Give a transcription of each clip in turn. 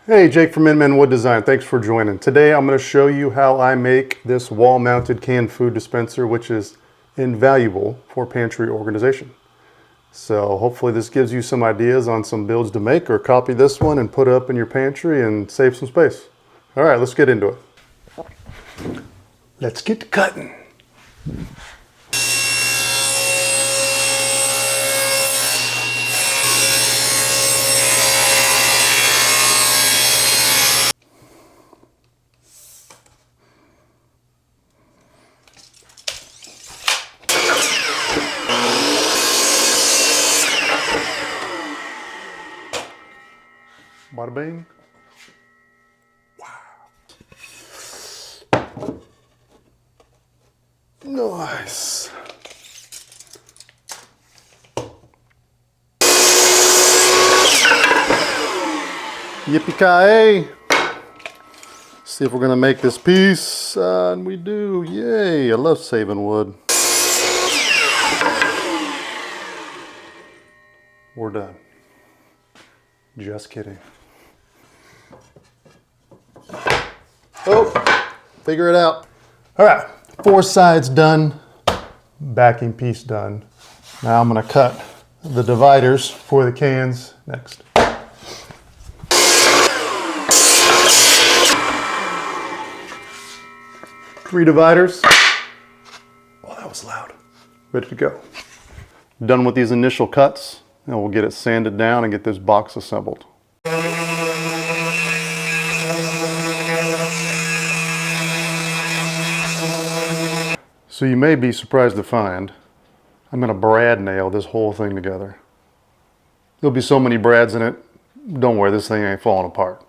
Hey, Jake from Min Wood Design. Thanks for joining. Today I'm going to show you how I make this wall-mounted canned food dispenser, which is invaluable for pantry organization. So hopefully this gives you some ideas on some builds to make, or copy this one and put it up in your pantry and save some space. All right, let's get into it. Let's get to cutting. Bada bing. Wow. Nice. Yippee-ki-yay. See if we're gonna make this piece, and we do. Yay, I love saving wood. We're done. Just kidding. Oh, figure it out. All right, 4 sides done, backing piece done. Now I'm gonna cut the dividers for the cans next. 3 dividers. Oh, that was loud. Ready to go. Done with these initial cuts, and we'll get it sanded down and get this box assembled. So you may be surprised to find I'm going to brad nail this whole thing together. There'll be so many brads in it, don't worry, this thing ain't falling apart.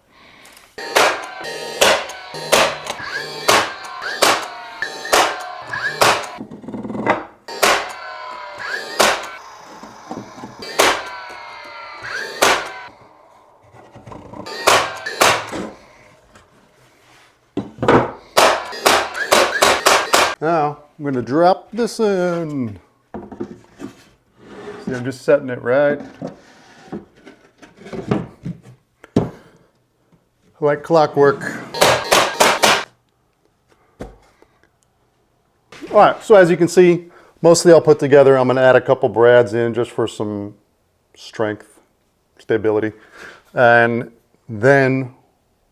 Now, I'm going to drop this in. See, I'm just setting it right. Like clockwork. All right, so as you can see, mostly I'll put together. I'm going to add a couple brads in just for some strength, stability. And then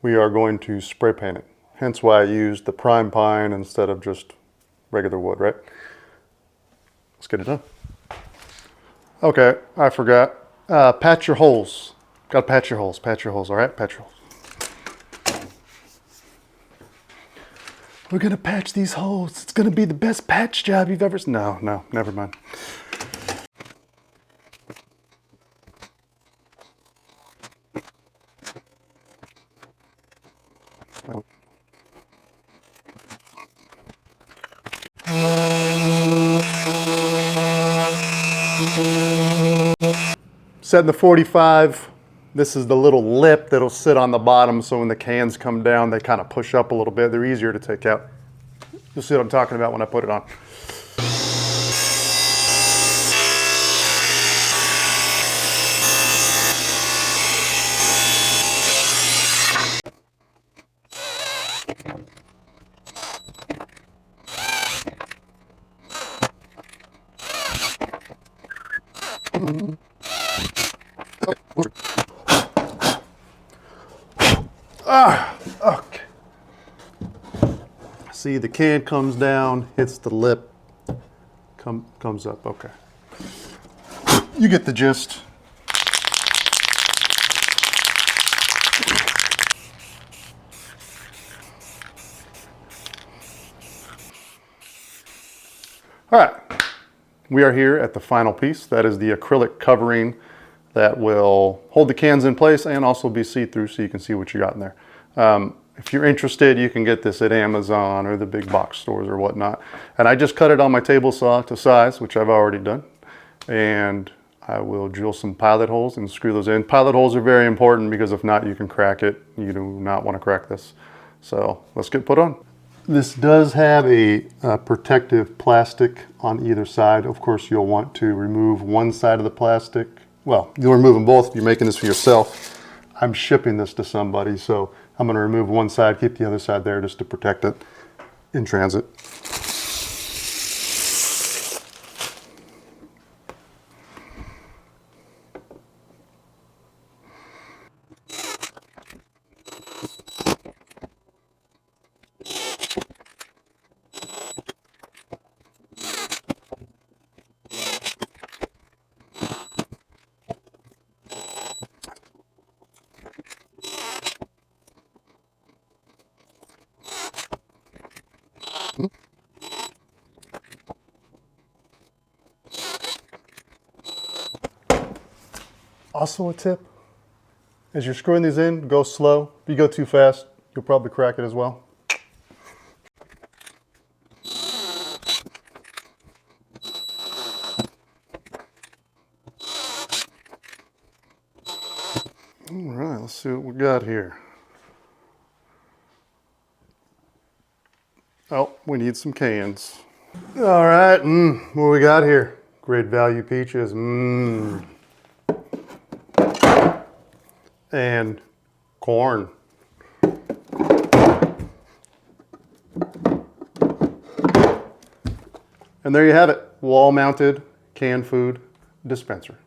we are going to spray paint it. Hence why I used the prime pine instead of just regular wood, right? Let's get it done. Okay, I forgot. Patch your holes. Gotta patch your holes, all right? Patch your holes. We're gonna patch these holes. It's gonna be the best patch job you've ever seen. No, never mind. Setting the 45, this is the little lip that'll sit on the bottom, so when the cans come down, they kind of push up a little bit. They're easier to take out. You'll see what I'm talking about when I put it on. Okay. See, the can comes down, hits the lip, comes up. Okay. You get the gist. All right. We are here at the final piece. That is the acrylic covering that will hold the cans in place and also be see-through so you can see what you got in there. If you're interested, you can get this at Amazon or the big box stores or whatnot. And I just cut it on my table saw to size, which I've already done. And I will drill some pilot holes and screw those in. Pilot holes are very important because if not, you can crack it. You do not want to crack this. So let's get put on. This does have a protective plastic on either side. Of course, you'll want to remove one side of the plastic. Well, you'll remove them both if you're making this for yourself. I'm shipping this to somebody, so I'm going to remove one side, keep the other side there just to protect it in transit. Also a tip, as you're screwing these in, go slow. If you go too fast, you'll probably crack it as well. All right, let's see what we got here. Oh, we need some cans. All right, what we got here? Great value peaches, and corn. And there you have it, wall-mounted canned food dispenser.